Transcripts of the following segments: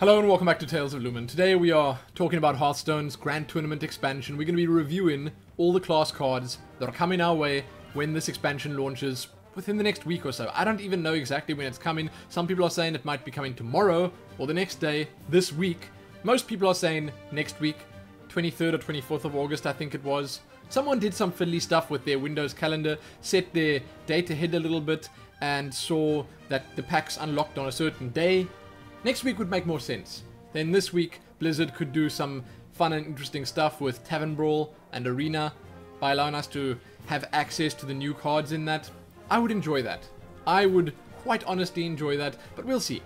Hello and welcome back to Tales of Lumin. Today we are talking about Hearthstone's Grand Tournament expansion. We're going to be reviewing all the class cards that are coming our way when this expansion launches within the next week or so. I don't even know exactly when it's coming. Some people are saying it might be coming tomorrow or the next day, this week. Most people are saying next week, 23rd or 24th of August I think it was. Someone did some fiddly stuff with their Windows calendar, set their date ahead a little bit and saw that the packs unlocked on a certain day. Next week would make more sense. Then this week, Blizzard could do some fun and interesting stuff with Tavern Brawl and Arena by allowing us to have access to the new cards in that. I would enjoy that. I would quite honestly enjoy that, but we'll see.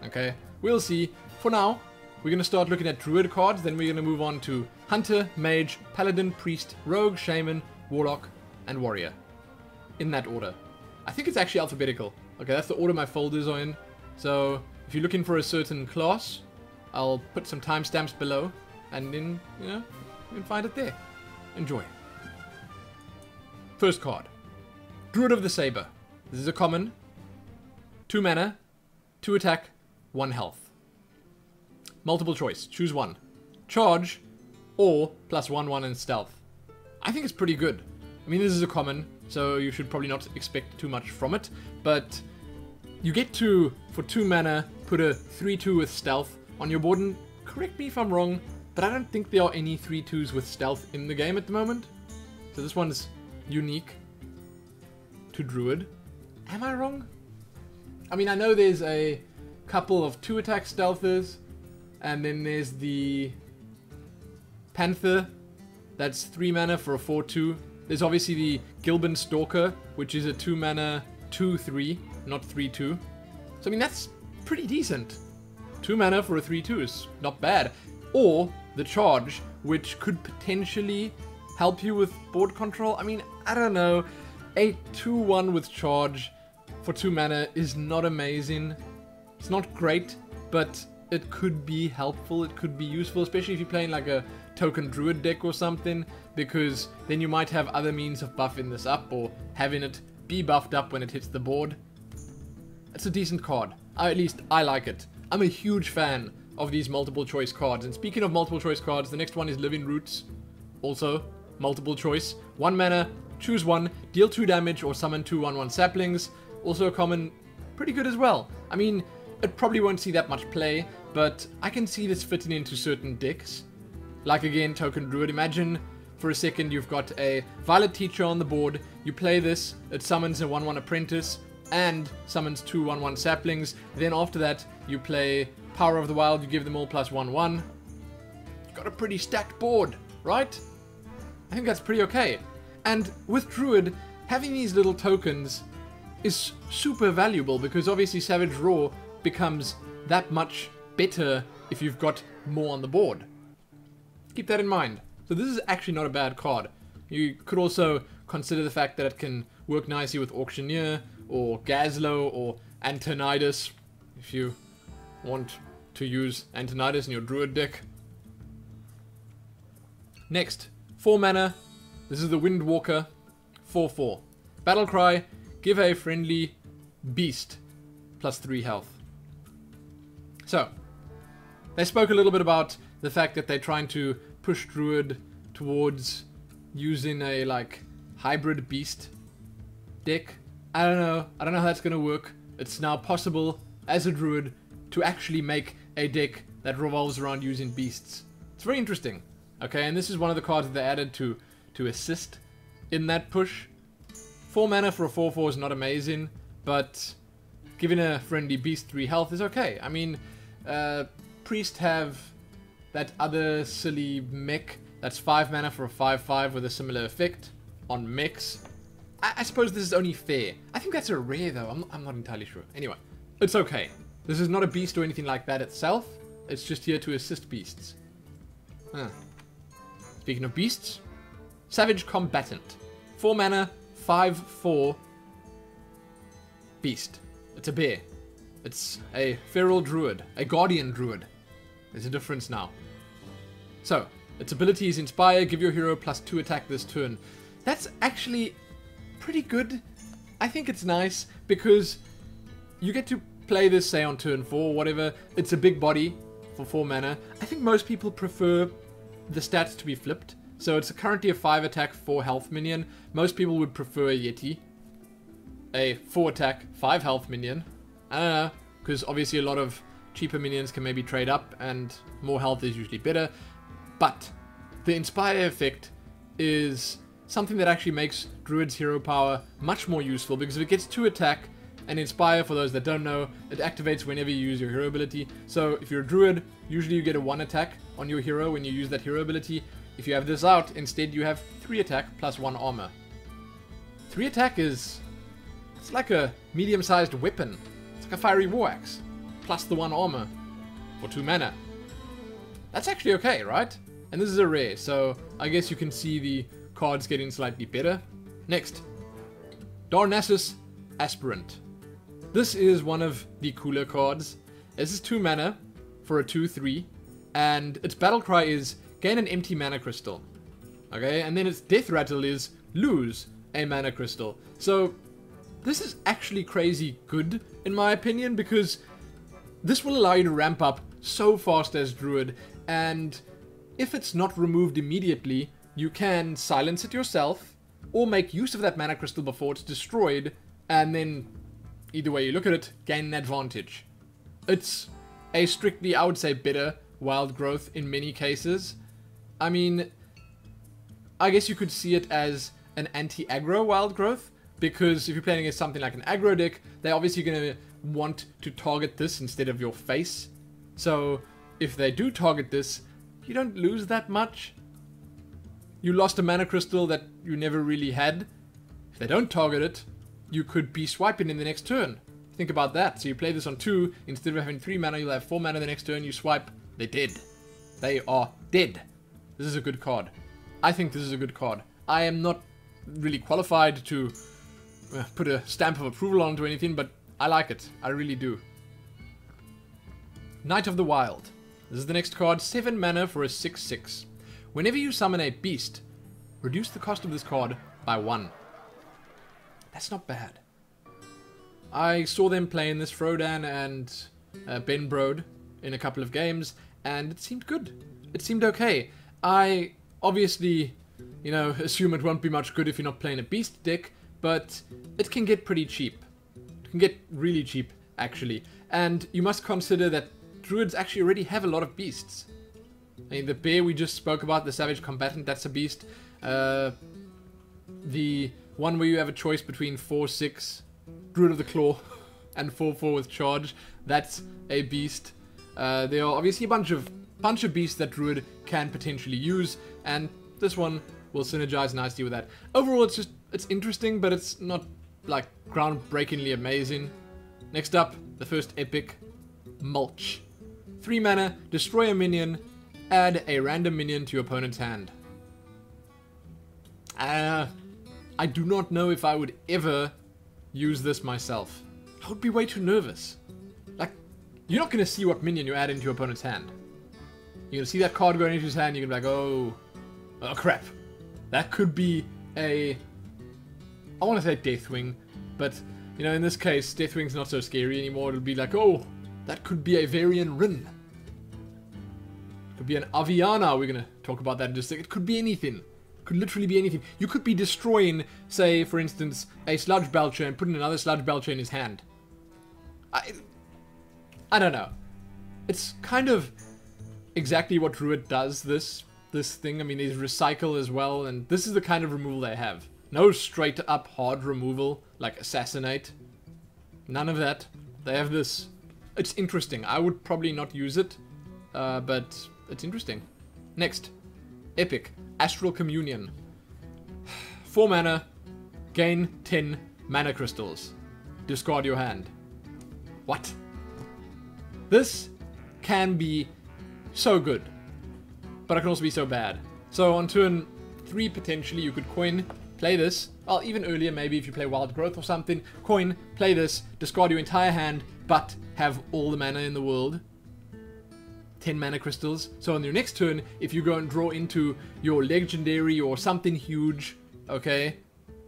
Okay, we'll see. For now, we're going to start looking at Druid cards, then we're going to move on to Hunter, Mage, Paladin, Priest, Rogue, Shaman, Warlock, and Warrior. In that order. I think it's actually alphabetical. Okay, that's the order my folders are in. So if you're looking for a certain class, I'll put some timestamps below, and then, you can find it there. Enjoy. First card. Druid of the Saber. This is a common. 2 mana, 2 attack, 1 health. Multiple choice. Choose one. Charge, or +1/1 in stealth. I think it's pretty good. I mean, this is a common, so you should probably not expect too much from it, but you get to, for 2 mana, put a 3/2 with stealth on your board, and correct me if I'm wrong, but I don't think there are any 3/2s with stealth in the game at the moment. So this one's unique to Druid. Am I wrong? I mean, I know there's a couple of 2-attack stealthers, and then there's the Panther, that's 3 mana for a 4/2. There's obviously the Gilban Stalker, which is a 2 mana 2/3, not 3/2. So I mean, that's pretty decent. 2 mana for a 3/2 is not bad. Or the Charge, which could potentially help you with board control. I mean, I don't know. A 2/1 with Charge for 2 mana is not amazing. It's not great, but it could be helpful. It could be useful, especially if you're playing like a token Druid deck or something, because then you might have other means of buffing this up or having it be buffed up when it hits the board. It's a decent card. At least I like it. I'm a huge fan of these multiple choice cards. And speaking of multiple choice cards, the next one is Living Roots. Also, multiple choice. 1 mana, choose one, deal 2 damage or summon 2 1/1 saplings. Also a common, pretty good as well. I mean, it probably won't see that much play, but I can see this fitting into certain decks. Like again, token Druid. Imagine for a second you've got a Violet Teacher on the board, you play this, it summons a 1/1 Apprentice, and summons 2 1/1 saplings. Then after that, you play Power of the Wild, you give them all +1/1. You've got a pretty stacked board, right? I think that's pretty okay. And with Druid, having these little tokens is super valuable, because obviously Savage Roar becomes that much better if you've got more on the board. Keep that in mind. So this is actually not a bad card. You could also consider the fact that it can work nicely with Auctioneer, or Gazlowe, or Antonidas, if you want to use Antonidas in your Druid deck. Next, 4 mana. This is the Windwalker, 4/4. Battlecry, give a friendly beast +3 health. So, they spoke a little bit about the fact that they're trying to push Druid towards using a, like, hybrid beast deck. I don't know how that's going to work. It's now possible, as a Druid, to actually make a deck that revolves around using beasts. It's very interesting. Okay, and this is one of the cards that they added to assist in that push. 4 mana for a 4/4 is not amazing, but giving a friendly beast 3 health is okay. I mean, Priest have that other silly mech that's 5 mana for a 5/5 with a similar effect on mechs. I suppose this is only fair. I think that's a rare though, I'm not entirely sure. Anyway, it's okay. This is not a beast or anything like that itself. It's just here to assist beasts. Speaking of beasts, Savage Combatant. 4 mana, 5/4 beast. It's a bear. It's a feral druid, a guardian druid. There's a difference now. So, its ability is Inspire, give your hero +2 attack this turn. That's actually pretty good. I think it's nice because you get to play this, say, on turn 4 or whatever. It's a big body. for 4 mana. I think most people prefer the stats to be flipped. So it's currently a 5 attack, 4 health minion. Most people would prefer a Yeti. A 4 attack, 5 health minion. I don't know, because obviously a lot of cheaper minions can maybe trade up and more health is usually better. But the Inspire effect is something that actually makes Druid's hero power much more useful, because if it gets 2 attack, and Inspire, for those that don't know, it activates whenever you use your hero ability. So if you're a Druid, usually you get a 1 attack on your hero when you use that hero ability. If you have this out, instead you have 3 attack plus 1 armor. 3 attack is... it's like a medium-sized weapon. It's like a fiery war axe. Plus the 1 armor. For 2 mana. That's actually okay, right? And this is a rare, so I guess you can see the cards getting slightly better. Next. Darnassus Aspirant. This is one of the cooler cards. This is 2 mana for a 2/3. And its battle cry is gain an empty mana crystal. Okay, and then its death rattle is lose a mana crystal. So this is actually crazy good in my opinion, because this will allow you to ramp up so fast as Druid, and if it's not removed immediately, you can silence it yourself or make use of that mana crystal before it's destroyed, and then either way you look at it, gain an advantage. It's a strictly, I would say, better wild growth in many cases. I mean, I guess you could see it as an anti-aggro wild growth, because if you're playing against something like an aggro deck, they're obviously going to want to target this instead of your face. So if they do target this, you don't lose that much. You lost a mana crystal that you never really had. If they don't target it, you could be swiping in the next turn. Think about that. So you play this on 2, instead of having 3 mana, you'll have 4 mana the next turn, you swipe, they're dead. They are dead. This is a good card. I think this is a good card. I am not really qualified to put a stamp of approval onto anything, but I like it. I really do. Knight of the Wild. This is the next card. 7 mana for a 6/6. Whenever you summon a beast, reduce the cost of this card by 1. That's not bad. I saw them playing this, Frodan and Ben Brode, in a couple of games, and it seemed good. It seemed okay. I obviously, you know, assume it won't be much good if you're not playing a beast deck, but it can get pretty cheap. It can get really cheap, actually. And you must consider that Druids actually already have a lot of beasts. I mean, the bear we just spoke about, the Savage Combatant, that's a beast. The one where you have a choice between 4/6, Druid of the Claw, and 4/4 with charge, that's a beast. There are obviously a bunch of beasts that Druid can potentially use, and this one will synergize nicely with that. Overall, it's interesting, but it's not like groundbreakingly amazing. Next up, the first epic, Mulch. 3 mana, destroy a minion, add a random minion to your opponent's hand. I do not know if I would ever use this myself. I would be way too nervous. Like, you're not going to see what minion you add into your opponent's hand. You're going to see that card going into his hand, you're going to be like, oh crap. That could be a... I want to say Deathwing, but, you know, in this case, Deathwing's not so scary anymore. It'll be like, oh, that could be a Varian Rin. Could be an Aviana. We're going to talk about that in just a second. It could be anything. Could literally be anything. You could be destroying, say, for instance, a Sludge Belcher and putting another Sludge Belcher in his hand. I don't know. It's kind of exactly what Druid does, this thing. I mean, there's Recycle as well, and this is the kind of removal they have. No straight up hard removal, like Assassinate. None of that. They have this. It's interesting. I would probably not use it, but it's interesting. Next. Epic. Astral Communion. 4 mana, gain 10 mana crystals. Discard your hand. What? This can be so good, but it can also be so bad. So on turn 3, potentially, you could coin, play this. Well, even earlier, maybe if you play Wild Growth or something. Coin, play this, discard your entire hand, but have all the mana in the world. 10 mana crystals. So on your next turn, if you go and draw into your legendary or something huge, okay,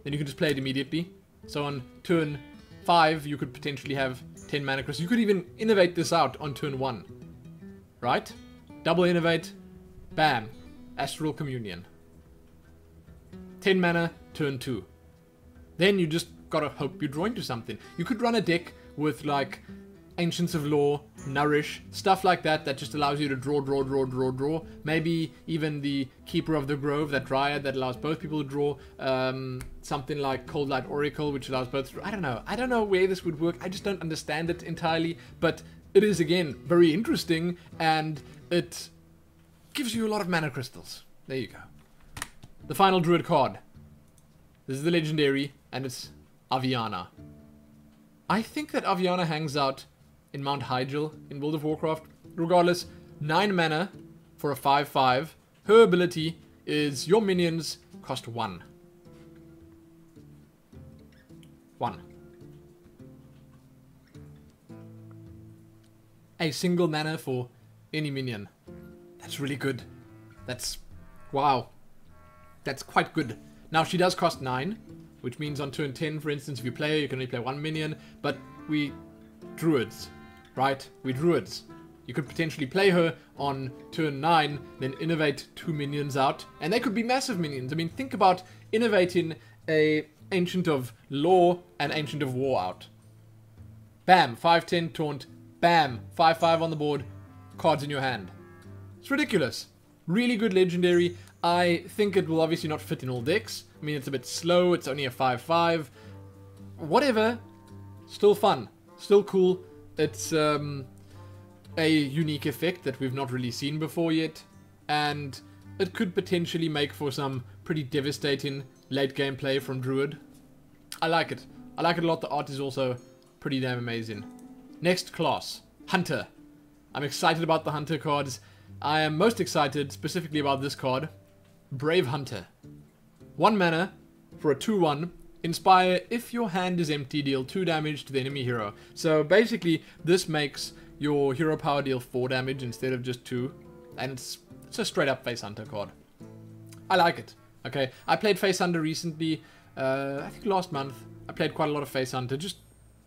then you can just play it immediately. So on turn 5, you could potentially have 10 mana crystals. You could even innovate this out on turn 1. right? Double innovate, bam, Astral Communion. 10 mana, turn 2. Then you just gotta hope you draw into something. You could run a deck with like Ancients of Law, Nourish, stuff like that that just allows you to draw. Maybe even the Keeper of the Grove, that Dryad that allows both people to draw. Something like Cold Light Oracle, which allows both to draw. I don't know. I don't know where this would work. I just don't understand it entirely. But it is, again, very interesting, and it gives you a lot of mana crystals. There you go. The final Druid card. This is the legendary, and it's Aviana. I think that Aviana hangs out in Mount Hyjal in World of Warcraft. Regardless, 9 mana for a 5/5. Her ability is your minions cost 1. 1. A single mana for any minion. That's really good. That's... wow. That's quite good. Now, she does cost 9, which means on turn 10, for instance, if you play her, you can only play 1 minion, but we Druids, right? We Druids. You could potentially play her on turn 9, then innovate 2 minions out, and they could be massive minions. I mean, think about innovating a Ancient of Law and Ancient of War out. Bam, 5/10 taunt, bam, 5/5 on the board, cards in your hand. It's ridiculous. Really good legendary. I think it will obviously not fit in all decks. I mean, it's a bit slow, it's only a 5/5. Whatever. Still fun. Still cool. It's a unique effect that we've not really seen before yet. And it could potentially make for some pretty devastating late game play from Druid. I like it. I like it a lot. The art is also pretty damn amazing. Next class. Hunter. I'm excited about the Hunter cards. I am most excited specifically about this card. Brave Hunter. 1 mana for a 2/1. Inspire, if your hand is empty, deal 2 damage to the enemy hero. So basically, this makes your hero power deal 4 damage instead of just 2. And it's a straight up Face Hunter card. I like it. Okay, I played Face Hunter recently, I think last month. I played quite a lot of Face Hunter just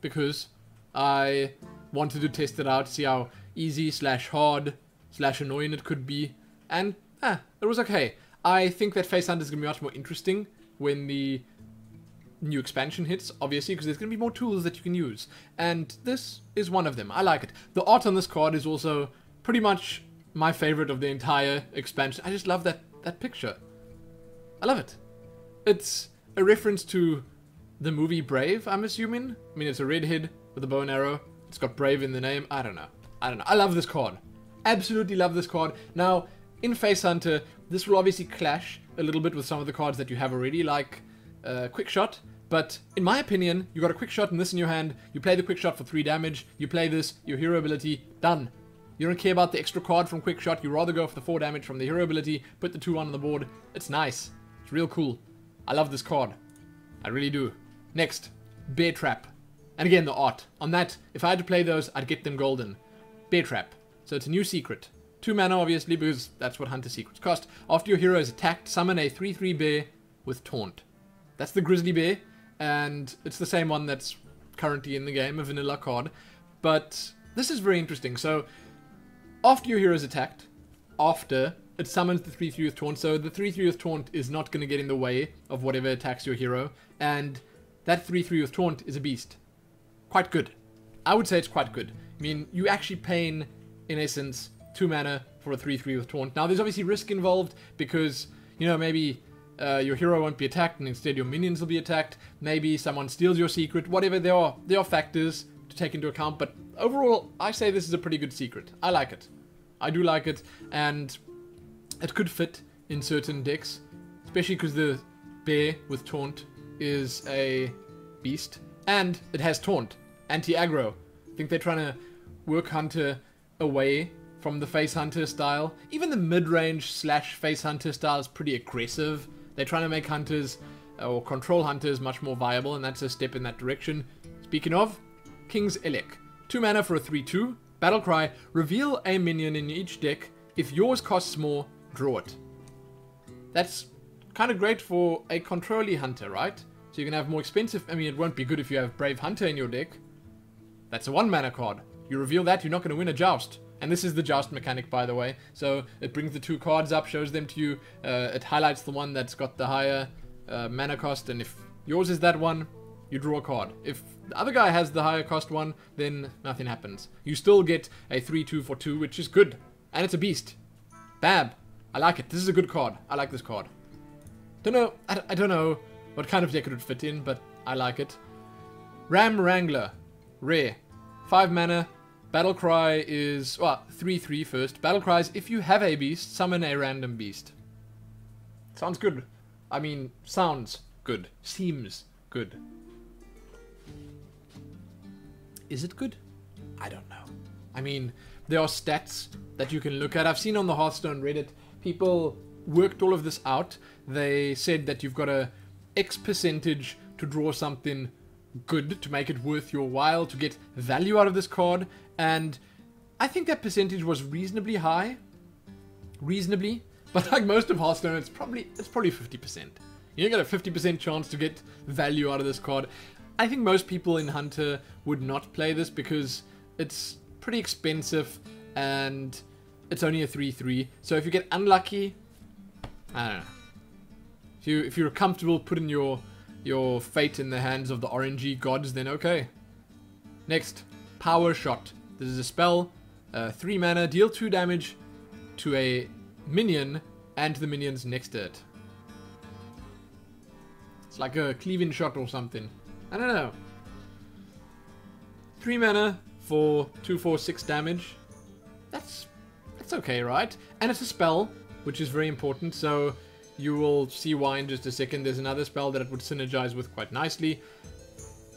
because I wanted to test it out, see how easy / hard / annoying it could be. And, it was okay. I think that Face Hunter is going to be much more interesting when the new expansion hits, obviously, because there's going to be more tools that you can use. And this is one of them. I like it. The art on this card is also pretty much my favorite of the entire expansion. I just love that picture. I love it. It's a reference to the movie Brave, I'm assuming. I mean, it's a redhead with a bow and arrow. It's got Brave in the name. I don't know. I love this card. Absolutely love this card. Now, in Face Hunter, this will obviously clash a little bit with some of the cards that you have already, like Quick Shot. But in my opinion, you got a Quick Shot and this in your hand. You play the Quick Shot for 3 damage. You play this, your hero ability, done. You don't care about the extra card from Quick Shot. You rather go for the 4 damage from the hero ability, put the 2 on the board. It's nice. It's real cool. I love this card. I really do. Next, Bear Trap. And again, the art. On that, if I had to play those, I'd get them golden. Bear Trap. So it's a new secret. 2 mana, obviously, because that's what Hunter secrets cost. After your hero is attacked, summon a 3/3 bear with Taunt. That's the Grizzly Bear, and it's the same one that's currently in the game, a vanilla card. But this is very interesting. So, after your hero is attacked, it summons the 3/3 with Taunt. So the 3/3 with Taunt is not going to get in the way of whatever attacks your hero. And that 3/3 with Taunt is a beast. Quite good. I would say it's quite good. I mean, you actually paying, in essence, 2 mana for a 3/3 with Taunt. Now, there's obviously risk involved because, you know, maybe your hero won't be attacked and instead your minions will be attacked. Maybe someone steals your secret. Whatever, there are factors to take into account. But overall, I say this is a pretty good secret. I like it. I do like it. And it could fit in certain decks, especially because the bear with Taunt is a beast. And it has Taunt. Anti-aggro. I think they're trying to work Hunter away from the Face Hunter style. Even the mid-range / Face Hunter style is pretty aggressive. They're trying to make Hunters, or control Hunters, much more viable, and that's a step in that direction. Speaking of, King's Elec. 2 mana for a 3/2. Battlecry, reveal a minion in each deck. If yours costs more, draw it. That's kind of great for a control-y Hunter, right? So you can have more expensive... I mean, it won't be good if you have Brave Hunter in your deck. That's a 1 mana card. You reveal that, you're not going to win a joust. And this is the joust mechanic, by the way. So it brings the 2 cards up, shows them to you. It highlights the one that's got the higher mana cost. And if yours is that one, you draw a card. If the other guy has the higher cost one, then nothing happens. You still get a 3/2 for 2, which is good. And it's a beast. Bab. I like it. This is a good card. I like this card. Don't know. I don't know what kind of deck it would fit in, but I like it. Ram Wrangler. Rare. 5 mana. Battle Cry is, well, 3/3 first. Battle Cry is, if you have a beast, summon a random beast. Sounds good. I mean, sounds good. Seems good. Is it good? I don't know. I mean, there are stats that you can look at. I've seen on the Hearthstone Reddit, people worked all of this out. They said that you've got a X percentage to draw something good, to make it worth your while, to get value out of this card. And I think that percentage was reasonably high. Reasonably. But like most of Hearthstone, it's probably 50%. You get a 50% chance to get value out of this card. I think most people in Hunter would not play this because it's pretty expensive and it's only a 3/3. So if you get unlucky, I don't know. If you're comfortable putting your fate in the hands of the RNG gods, then okay. Next, Power Shot. This is a spell, 3 mana, deal 2 damage to a minion and to the minions next to it. It's like a cleaving shot or something. I don't know. 3 mana for 2/4/6 damage. That's okay, right? And it's a spell, which is very important, so you will see why in just a second. There's another spell that it would synergize with quite nicely.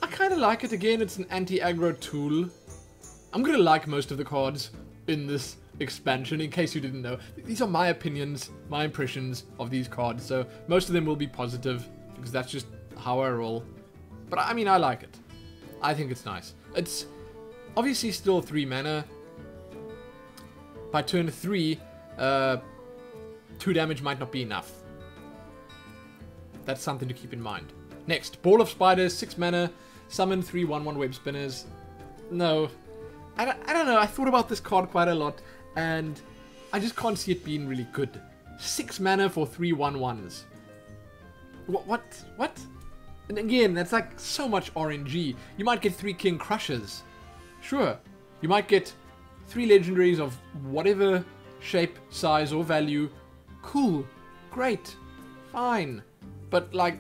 I kind of like it. Again, it's an anti-aggro tool. I'm going to like most of the cards in this expansion, in case you didn't know. These are my opinions, my impressions of these cards, so most of them will be positive, because that's just how I roll. But I mean, I like it. I think it's nice. It's obviously still 3 mana. By turn 3, 2 damage might not be enough. That's something to keep in mind. Next, Ball of Spiders, 6 mana, summon 3 1/1 web spinners. No. I don't know, I thought about this card quite a lot, and I just can't see it being really good. 6 mana for 3 1/1s. What? And again, that's like so much RNG. You might get 3 King Crushers. Sure. You might get 3 legendaries of whatever shape, size, or value. Cool. Great. Fine. But like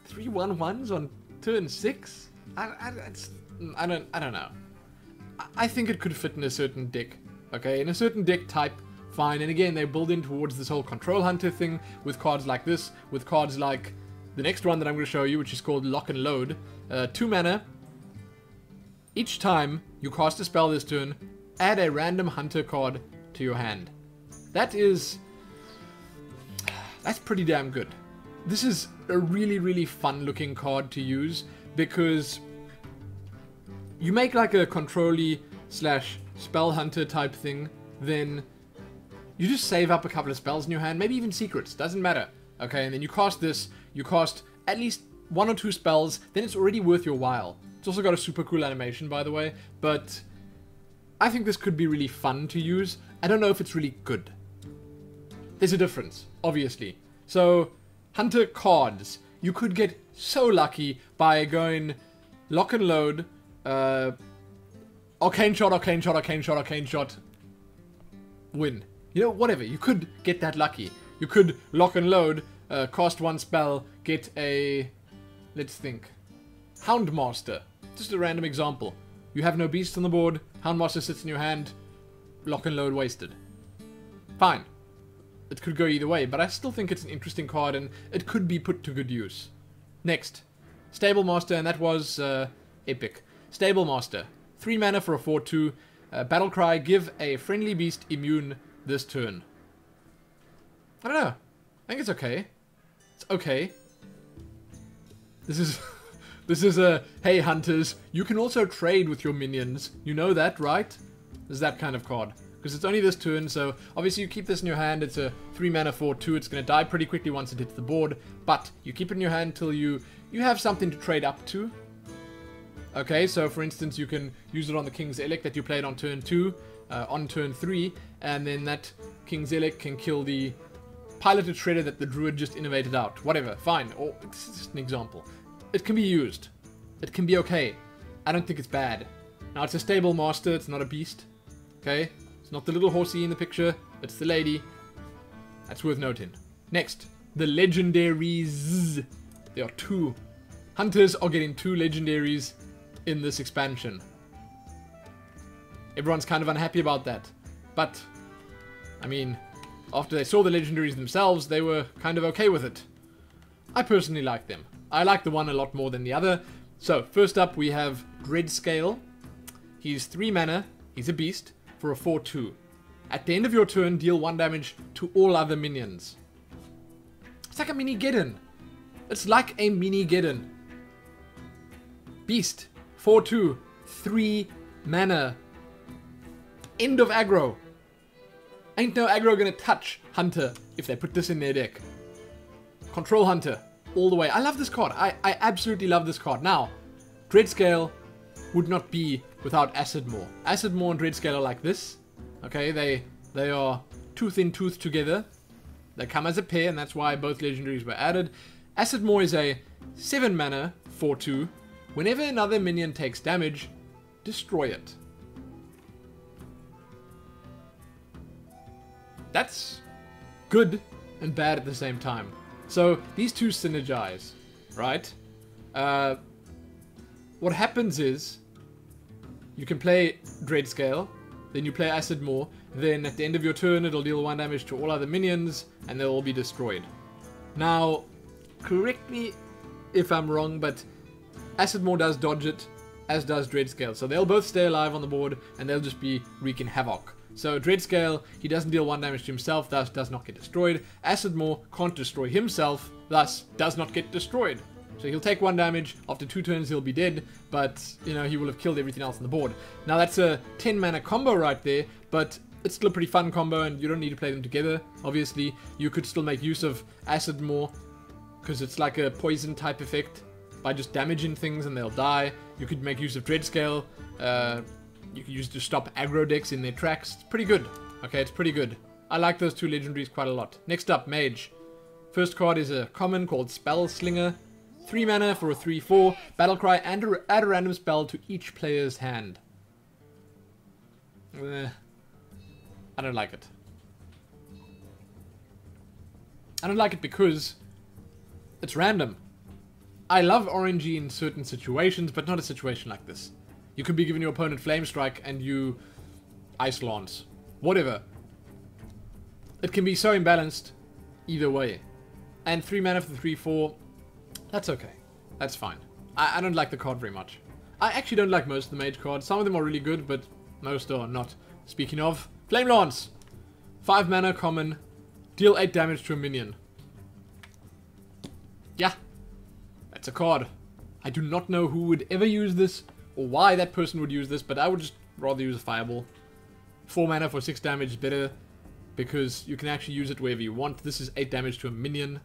3 1/1s on turn 6? I don't know. I think it could fit in a certain deck. Okay, in a certain deck type, fine. And again, they build in towards this whole Control Hunter thing with cards like this, with cards like the next one that I'm going to show you, which is called Lock and Load. 2 mana. Each time you cast a spell this turn, add a random Hunter card to your hand. That's pretty damn good. This is a really, really fun looking card to use because you make like a control-y / spell hunter type thing, then you just save up a couple of spells in your hand, maybe even secrets, doesn't matter. Okay, and then you cast this, you cast at least 1 or 2 spells, then it's already worth your while. It's also got a super cool animation, by the way, but I think this could be really fun to use. I don't know if it's really good. There's a difference, obviously. So, Hunter cards. You could get so lucky by going Lock and Load, Arcane Shot, Arcane Shot, Arcane Shot, Arcane Shot, win. You know, whatever. You could get that lucky. You could Lock and Load, cast 1 spell, get a, let's think, Houndmaster. Just a random example. You have no beasts on the board, Houndmaster sits in your hand, Lock and Load wasted. Fine. It could go either way, but I still think it's an interesting card and it could be put to good use. Next, Stable Master, and that was epic. Stable Master, 3 mana for a 4/2. Battle Cry, give a friendly beast immune this turn. I don't know. I think it's okay. It's okay. This is a, hey hunters, you can also trade with your minions. You know that, right? This is that kind of card. Because it's only this turn, so obviously you keep this in your hand. It's a 3 mana 4/2. It's going to die pretty quickly once it hits the board. But you keep it in your hand till you have something to trade up to. Okay, so for instance, you can use it on the King's Elect that you played on turn 2, on turn 3, and then that King's Elect can kill the piloted shredder that the Druid just innovated out. Whatever, fine. Or it's just an example. It can be used. It can be okay. I don't think it's bad. Now, it's a stable master. It's not a beast. Okay? It's not the little horsey in the picture. It's the lady. That's worth noting. Next, the legendaries. There are 2. Hunters are getting 2 legendaries in this expansion. Everyone's kind of unhappy about that. But, I mean, after they saw the legendaries themselves, they were kind of okay with it. I personally like them. I like the one a lot more than the other. So, first up we have Dreadscale. He's 3 mana, he's a beast, for a 4-2. At the end of your turn, deal 1 damage to all other minions. It's like a mini Geddon. It's like a mini Geddon. Beast, 4-2, 3 mana. End of aggro. Ain't no aggro gonna touch Hunter if they put this in their deck. Control Hunter, all the way. I love this card. I absolutely love this card. Now, Dreadscale would not be without Acid Maw. Acid Maw and Dreadscale are like this. Okay, they are tooth in tooth together. They come as a pair, and that's why both legendaries were added. Acid Maw is a 7 mana 4-2. Whenever another minion takes damage, destroy it. That's good and bad at the same time. So these two synergize, right? What happens is you can play Dreadscale, then you play Acid Maw, then at the end of your turn it'll deal 1 damage to all other minions and they'll all be destroyed. Now, correct me if I'm wrong, but Acid Maw does dodge it, as does Dreadscale. So they'll both stay alive on the board and they'll just be wreaking havoc. So Dreadscale, he doesn't deal 1 damage to himself, thus does not get destroyed. Acid Maw can't destroy himself, thus does not get destroyed. So he'll take 1 damage, after 2 turns he'll be dead, but, you know, he will have killed everything else on the board. Now that's a 10 mana combo right there, but it's still a pretty fun combo and you don't need to play them together, obviously. You could still make use of Acid Maw, because it's like a poison type effect, by just damaging things and they'll die. You could make use of Dreadscale, you can use it to stop aggro decks in their tracks. It's pretty good. Okay, it's pretty good. I like those 2 legendaries quite a lot. Next up, Mage. First card is a common called Spell Slinger. 3 mana for a 3-4. Battlecry and add a random spell to each player's hand. I don't like it. I don't like it because it's random. I love RNG in certain situations, but not a situation like this. You could be giving your opponent Flame Strike and you Ice Lance. Whatever. It can be so imbalanced either way. And 3 mana for the 3-4, that's okay. That's fine. I don't like the card very much. I actually don't like most of the Mage cards. Some of them are really good, but most are not. Speaking of, Flame Lance! 5 mana common, deal 8 damage to a minion. Yeah. That's a card. I do not know who would ever use this, or why that person would use this, but I would just rather use a Fireball. 4 mana for 6 damage is better, because you can actually use it wherever you want. This is 8 damage to a minion.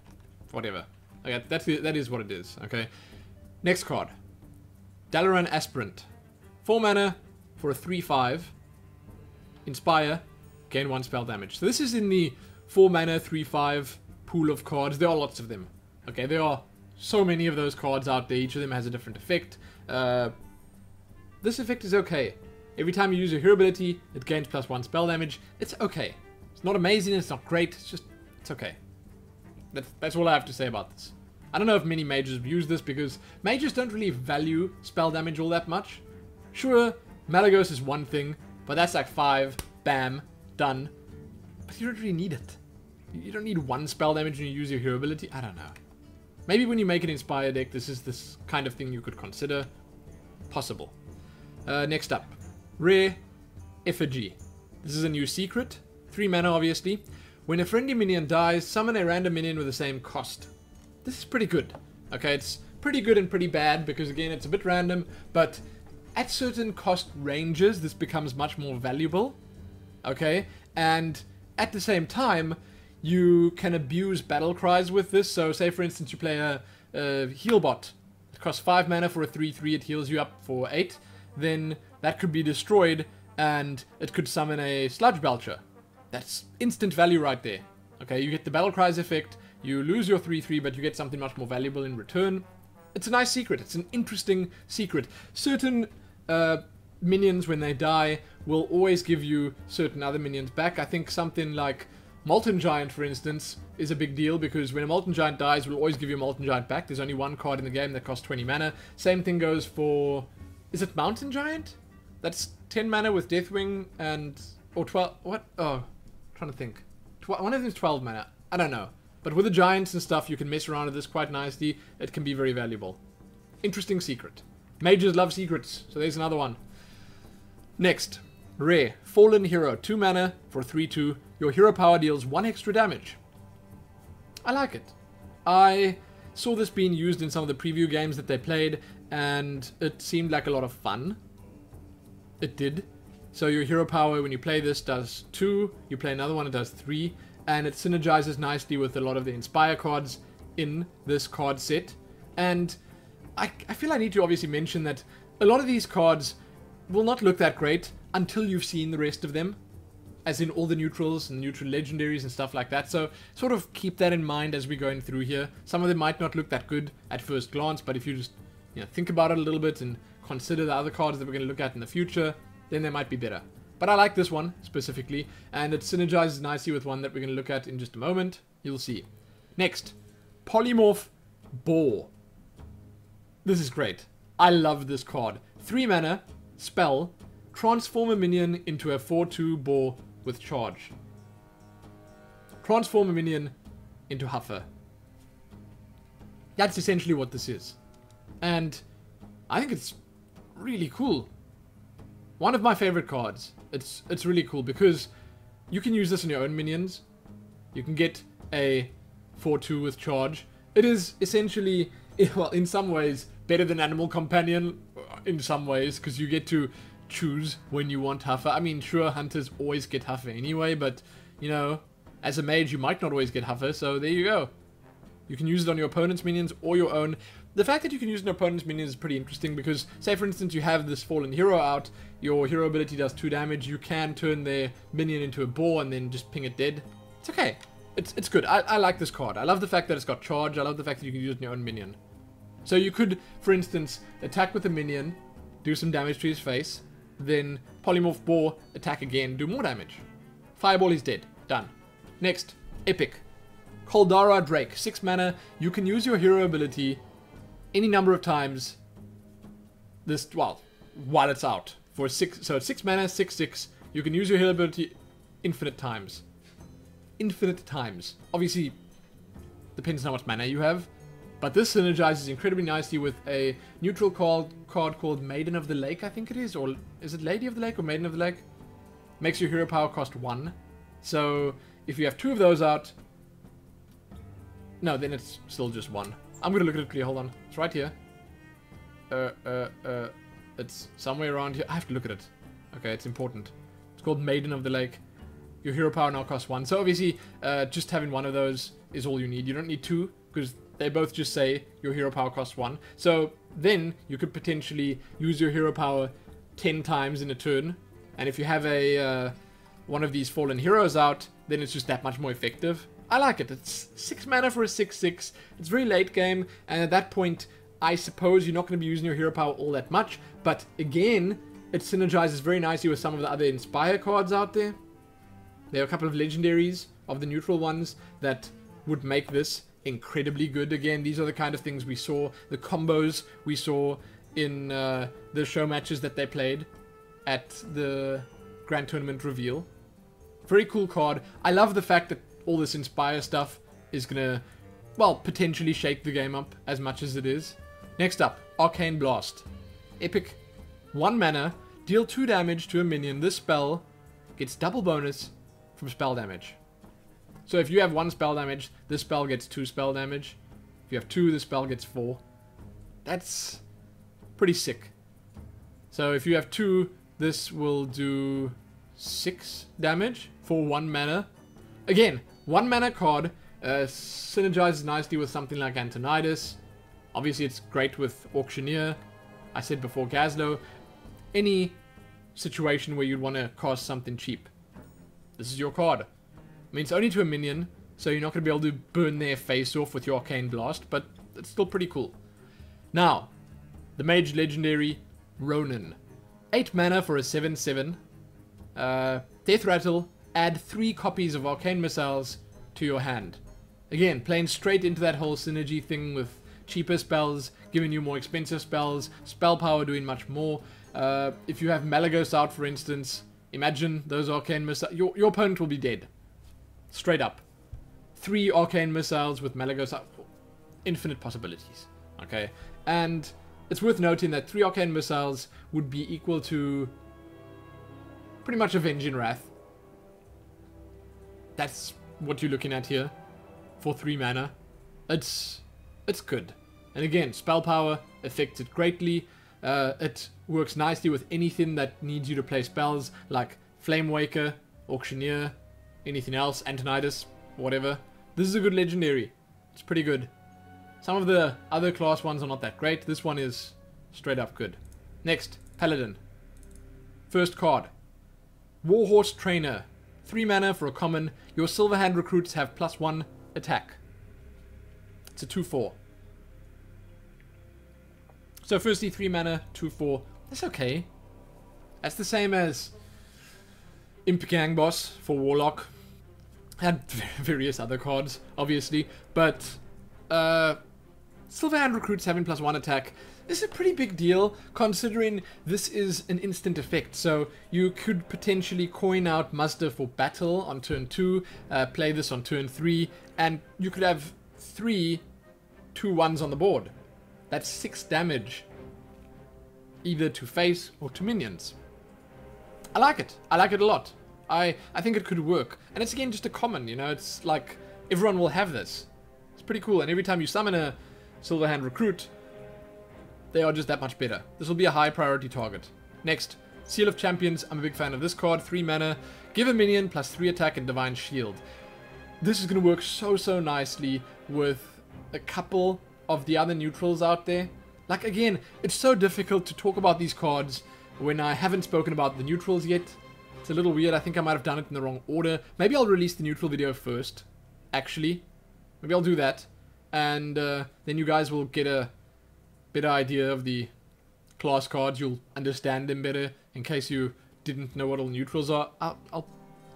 Whatever. Okay, that is what it is, okay? Next card. Dalaran Aspirant. 4 mana for a 3-5. Inspire. Gain 1 spell damage. So this is in the 4 mana 3-5 pool of cards. There are lots of them. Okay, there are so many of those cards out there. Each of them has a different effect. This effect is okay. Every time you use your hero ability, it gains +1 spell damage. It's okay. It's not amazing, it's not great, it's okay. That's all I have to say about this. I don't know if many mages use this, because mages don't really value spell damage all that much. Sure, Malagos is one thing, but that's like 5, bam, done. But you don't really need it. You don't need 1 spell damage when you use your hero ability. I don't know. Maybe when you make an Inspire deck, this is this kind of thing you could consider. Possible. Next up. Rare Effigy. This is a new secret. 3 mana, obviously. When a friendly minion dies, summon a random minion with the same cost. This is pretty good. Okay, it's pretty good and pretty bad, because again, it's a bit random, but at certain cost ranges, this becomes much more valuable. Okay, and at the same time, you can abuse battle cries with this. So say, for instance, you play a heal bot, it costs 5 mana for a 3/3, it heals you up for 8, then that could be destroyed, and it could summon a Sludge Belcher. That's instant value right there. Okay, you get the Battle Cries effect, you lose your 3/3, but you get something much more valuable in return. It's a nice secret, it's an interesting secret. Certain minions, when they die, will always give you certain other minions back. I think something like Molten Giant, for instance, is a big deal, because when a Molten Giant dies, we'll always give you a Molten Giant back. There's only one card in the game that costs 20 mana. Same thing goes for... Is it Mountain Giant? That's 10 mana with Deathwing and... Or 12... What? Oh, I'm trying to think. One of them is 12 mana. I don't know. But with the Giants and stuff, you can mess around with this quite nicely. It can be very valuable. Interesting secret. Mages love secrets, so there's another one. Next. Rare. Fallen Hero. 2 mana for 3/2. Your hero power deals 1 extra damage. I like it. I saw this being used in some of the preview games that they played, and it seemed like a lot of fun. It did. So your hero power, when you play this, does 2. You play another one, it does 3. And it synergizes nicely with a lot of the Inspire cards in this card set. And I feel I need to obviously mention that a lot of these cards will not look that great until you've seen the rest of them. As in all the neutrals and neutral legendaries and stuff like that. So sort of keep that in mind as we're going through here. Some of them might not look that good at first glance, but if you just think about it a little bit and consider the other cards that we're going to look at in the future, then they might be better. But I like this one specifically, and it synergizes nicely with one that we're going to look at in just a moment. You'll see. Next, Polymorph Boar. This is great. I love this card. 3 mana, spell, transform a minion into a 4/2 boar with charge. Transform a minion into Huffer. That's essentially what this is. And I think it's really cool. One of my favorite cards. It's really cool because you can use this on your own minions. You can get a 4/2 with charge. It is essentially, well, in some ways, better than Animal Companion in some ways, because you get to choose when you want Huffer. I mean, sure, hunters always get Huffer anyway, but, as a mage, you might not always get Huffer, so there you go. You can use it on your opponent's minions or your own. The fact that you can use it on your opponent's minions is pretty interesting, because, say for instance, you have this Fallen Hero out, your hero ability does 2 damage, you can turn their minion into a boar and then just ping it dead. It's okay. It's good. I like this card. I love the fact that it's got charge. I love the fact that you can use it on your own minion. So you could, for instance, attack with a minion, do some damage to his face, then Polymorph Boar, attack again, do more damage. Fireball is dead. Done. Next, Epic. Koldara Drake. 6 mana. You can use your hero ability any number of times while it's out. For 6, so it's 6 mana, 6/6. You can use your hero ability infinite times. Infinite times. Obviously, depends on how much mana you have. But this synergizes incredibly nicely with a neutral card called Maiden of the Lake, I think it is. Or is it Lady of the Lake or Maiden of the Lake? Makes your hero power cost 1. So if you have 2 of those out... No, then it's still just 1. I'm going to look at it quickly. Hold on. It's right here. It's somewhere around here. I have to look at it. Okay, it's important. It's called Maiden of the Lake. Your hero power now costs 1. So obviously, just having 1 of those is all you need. You don't need 2, because they both just say your hero power costs 1. So then you could potentially use your hero power 10 times in a turn. And if you have a one of these Fallen Heroes out, then it's just that much more effective. I like it. It's 6 mana for a 6/6. It's very late game, and at that point, I suppose you're not going to be using your hero power all that much. But again, it synergizes very nicely with some of the other Inspire cards out there. There are a couple of legendaries of the neutral ones that would make this incredibly good. Again, these are the kind of things we saw, the combos we saw in the show matches that they played at the Grand Tournament reveal. Very cool card. I love the fact that all this Inspire stuff is gonna, well, potentially shake the game up as much as it is. Next up, Arcane Blast. Epic. 1 mana, deal 2 damage to a minion. This spell gets double bonus from spell damage. So if you have 1 spell damage, this spell gets 2 spell damage. If you have 2, the spell gets 4. That's pretty sick. So if you have 2, this will do 6 damage for 1 mana. Again, 1 mana card synergizes nicely with something like Antonidas. Obviously, it's great with Auctioneer. I said before, Gazlo. Any situation where you'd want to cast something cheap. This is your card. I mean, it's only to a minion, so you're not going to be able to burn their face off with your Arcane Blast, but it's still pretty cool. Now, the Mage Legendary Ronin. 8 mana for a 7/7. Death Rattle, add 3 copies of Arcane Missiles to your hand. Again, playing straight into that whole synergy thing with cheaper spells, giving you more expensive spells, spell power doing much more. If you have Malagos out, for instance, imagine those Arcane Missiles. Your opponent will be dead. Straight up. 3 Arcane Missiles with Malagos out. Infinite possibilities. Okay? And it's worth noting that 3 Arcane Missiles would be equal to pretty much Avenging Wrath. That's what you're looking at here for 3 mana. It's good. And again, spell power affects it greatly. It works nicely with anything that needs you to play spells like Flame Waker, Auctioneer, anything else, Antonidas, whatever. This is a good legendary. It's pretty good. Some of the other class ones are not that great. This one is straight up good. Next, Paladin. First card. Warhorse Trainer. 3 mana for a common. Your Silverhand recruits have +1 attack. It's a 2/4. So firstly, 3 mana, 2/4. That's okay. That's the same as Imp Gang Boss for Warlock. And various other cards, obviously. But Silverhand recruits having +1 attack is a pretty big deal, considering this is an instant effect. So you could potentially coin out Muster for battle on turn 2, play this on turn 3, and you could have 3 2/1s on the board. That's 6 damage, either to face or to minions. I like it. I like it a lot. I think it could work. And it's again just a common, you know, it's like everyone will have this. It's pretty cool. And every time you summon a Silverhand recruit, they are just that much better. This will be a high priority target. Next, Seal of Champions. I'm a big fan of this card. 3 mana. Give a minion +3 attack and Divine Shield. This is going to work so nicely with a couple of the other neutrals out there. Like, again, it's so difficult to talk about these cards when I haven't spoken about the neutrals yet. It's a little weird. I think I might have done it in the wrong order. Maybe I'll release the neutral video first, actually. Maybe I'll do that. And then you guys will get a better idea of the class cards. You'll understand them better in case you didn't know what all neutrals are. I'll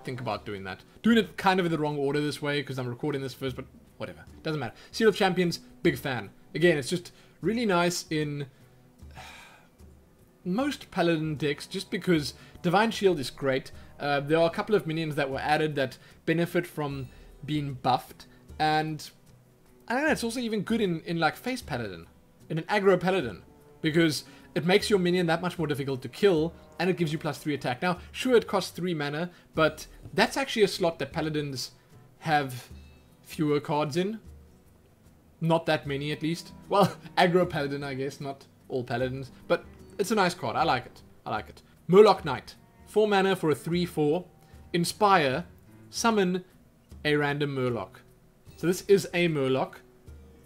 think about doing that. Doing it kind of in the wrong order this way because I'm recording this first, but whatever. Doesn't matter. Seal of Champions, big fan. Again, it's just really nice in most Paladin decks just because Divine Shield is great. There are a couple of minions that were added that benefit from being buffed, and I don't know, it's also even good in like face Paladin, in an aggro Paladin, because it makes your minion that much more difficult to kill, and it gives you +3 attack. Now, sure, it costs 3 mana, but that's actually a slot that Paladins have fewer cards in. Not that many, at least. Well, aggro Paladin, I guess, not all Paladins, but it's a nice card. I like it. I like it. Murloc Knight. 4 mana for a 3/4. Inspire. Summon a random Murloc. So this is a Murloc.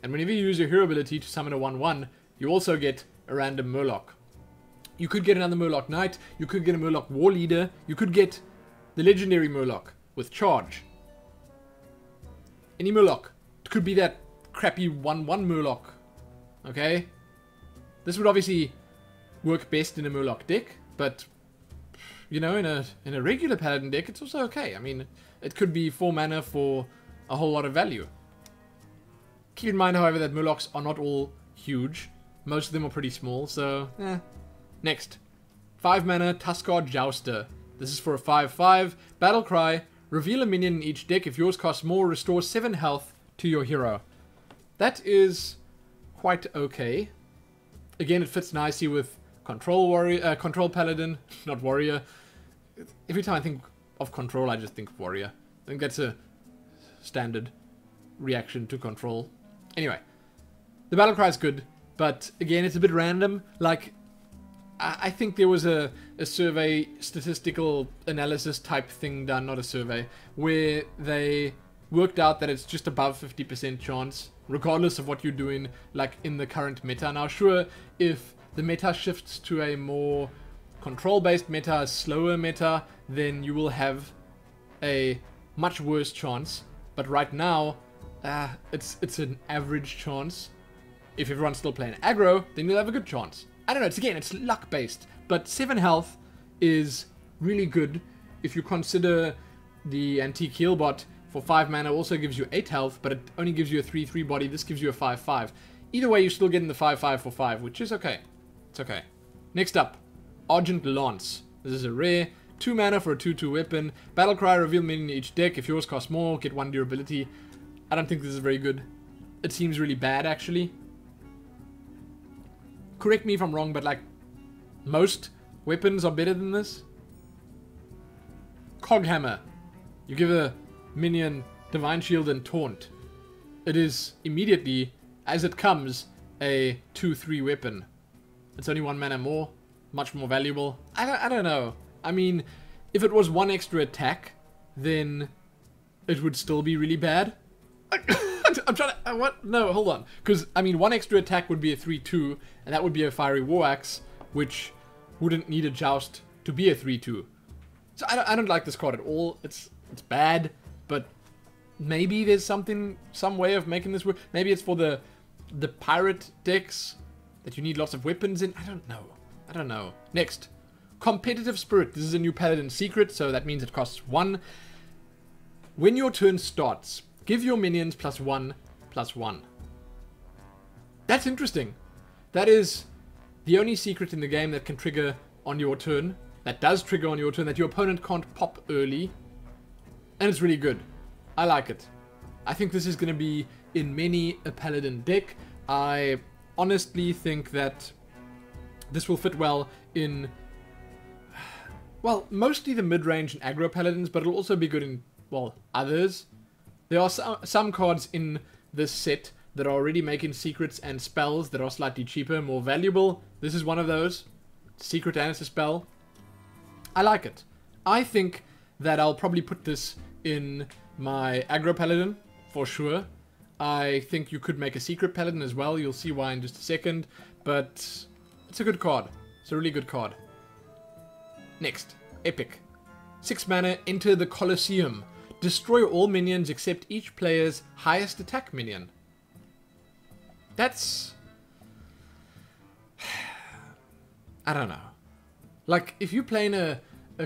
And whenever you use your hero ability to summon a 1/1, you also get a random Murloc. You could get another Murloc Knight. You could get a Murloc War Leader. You could get the legendary Murloc with Charge. Any Murloc. It could be that crappy 1/1 Murloc. Okay? This would obviously work best in a Murloc deck, but you know, in a regular Paladin deck, it's also okay. I mean, it could be 4 mana for a whole lot of value. Keep in mind, however, that Murlocs are not all huge. Most of them are pretty small, so Next, 5 mana Tuskar Jouster. This is for a 5/5. Battle Cry. Reveal a minion in each deck. If yours costs more, restore 7 health to your hero. That is quite okay. Again, it fits nicely with Control Warrior, Control Paladin, not Warrior. Every time I think of Control, I just think of Warrior. I think that's a standard reaction to Control. Anyway, the battle cry is good, but again, it's a bit random. Like, I think there was a survey, statistical analysis type thing done, not a survey, where they worked out that it's just above 50% chance regardless of what you're doing, like, in the current meta. Now, sure, if the meta shifts to a more control-based meta, a slower meta, then you will have a much worse chance. But right now, it's an average chance. If everyone's still playing aggro, then you'll have a good chance. I don't know, it's luck-based. But 7 health is really good if you consider the Antique Heal bot for 5 mana also gives you 8 health, but it only gives you a 3/3 body. This gives you a 5/5. Either way, you're still getting the 5/5 for 5, which is okay. It's okay. Next up, Argent Lance. This is a rare. 2 mana for a 2/2 weapon. Battlecry, reveal minion in each deck. If yours costs more, get 1 durability. I don't think this is very good. It seems really bad, actually. Correct me if I'm wrong, but like, most weapons are better than this. Coghammer. You give a minion Divine Shield and Taunt. It is immediately, as it comes, a 2/3 weapon. It's only 1 mana more. Much more valuable. I don't know. I mean, if it was 1 extra attack, then it would still be really bad. I'm trying to... what? No, hold on. Because, I mean, 1 extra attack would be a 3/2, and that would be a Fiery War Axe, which wouldn't need a Joust to be a 3/2. So I don't like this card at all. It's bad, but maybe there's some way of making this work. Maybe it's for the pirate decks that you need lots of weapons in. I don't know. Next, Competitive Spirit. This is a new Paladin secret, so that means it costs 1. When your turn starts, give your minions +1/+1. That's interesting. That is the only secret in the game that can trigger on your turn. That does trigger on your turn, that your opponent can't pop early. And it's really good. I like it. I think this is going to be in many a Paladin deck. I honestly think that this will fit well in, well, mostly the mid-range and aggro Paladins, but it'll also be good in, well, others. There are some cards in this set that are already making secrets and spells that are slightly cheaper, more valuable. This is one of those. Secret and it's a spell. I like it. I think that I'll probably put this in my aggro Paladin, for sure. I think you could make a secret Paladin as well. You'll see why in just a second. But it's a good card. It's a really good card. Next, Epic. 6 mana, enter the Colosseum. Destroy all minions except each player's highest attack minion. That's... I don't know. Like, if you're playing a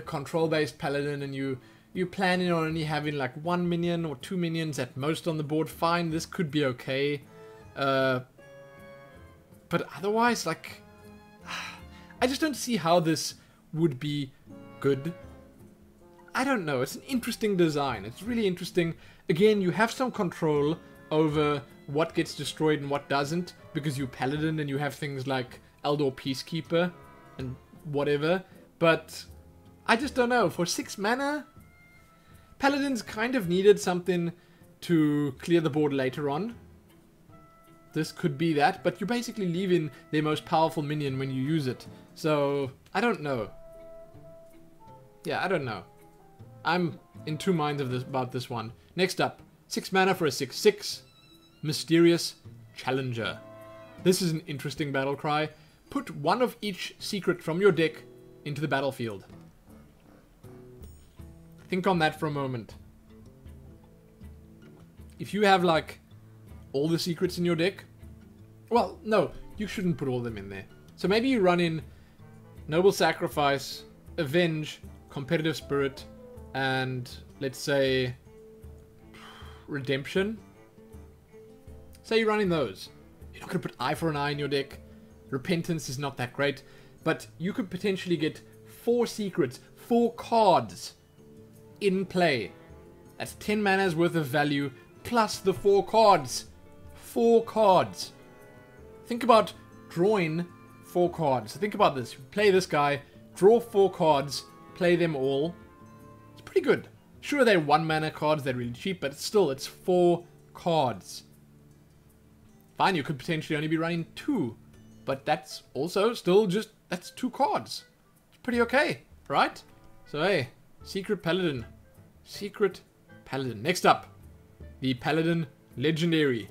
control-based Paladin and you're planning on only having like 1 minion or 2 minions at most on the board, fine, this could be okay. But otherwise, like, I just don't see how this would be good. I don't know. It's an interesting design. It's really interesting. Again, you have some control over what gets destroyed and what doesn't, because you're Paladin and you have things like Eldor Peacekeeper and whatever. But I just don't know. For 6 mana, Paladins kind of needed something to clear the board later on. This could be that, but you're basically leaving their most powerful minion when you use it. So, I don't know. Yeah, I don't know. I'm in 2 minds about this one. Next up, 6 mana for a 6/6. Mysterious Challenger. This is an interesting battle cry. Put 1 of each secret from your deck into the battlefield. Think on that for a moment. If you have, like, all the secrets in your deck... Well, no, you shouldn't put all of them in there. So maybe you run in Noble Sacrifice, Avenge, Competitive Spirit, and, let's say, Redemption. Say you're running those. You're not going to put Eye for an Eye in your deck. Repentance is not that great. But you could potentially get 4 secrets, 4 cards in play. That's 10 mana's worth of value plus the 4 cards. 4 cards. Think about drawing 4 cards. Think about this. You play this guy, draw 4 cards, play them all. It's pretty good. Sure, they're 1 mana cards, they're really cheap, but still, it's 4 cards. Fine, you could potentially only be running 2, but that's also still just, that's 2 cards. It's pretty okay, right? So hey, Secret Paladin. Secret Paladin. Next up, the Paladin Legendary.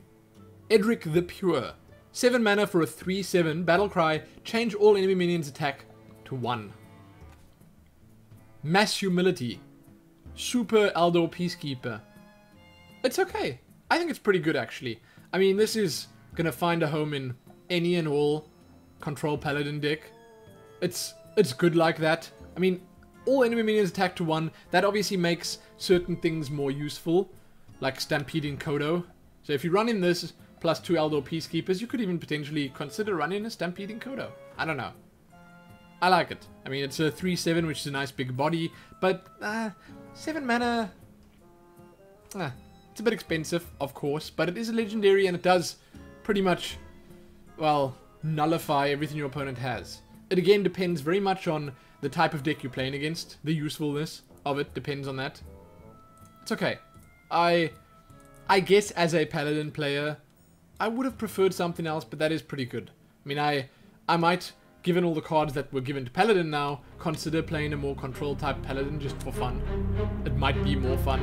Edric the Pure. 7 mana for a 3/7 battle cry. Change all enemy minions attack to 1. Mass Humility. Super Aldor Peacekeeper. It's okay. I think it's pretty good actually. I mean, this is gonna find a home in any and all control paladin deck. It's good like that. I mean, all enemy minions attack to 1. That obviously makes certain things more useful, like Stampeding Kodo. So if you run in this plus 2 Aldor Peacekeepers, you could even potentially consider running a Stampeding Kodo. I don't know. I like it. I mean, it's a 3/7, which is a nice big body, but 7 mana... it's a bit expensive, of course, but it is a legendary and it does pretty much, well, nullify everything your opponent has. It again depends very much on the type of deck you're playing against. The usefulness of it depends on that. It's okay. I guess as a paladin player, I would have preferred something else, but that is pretty good. I mean, I might, given all the cards that were given to paladin now, consider playing a more control type paladin just for fun. It might be more fun.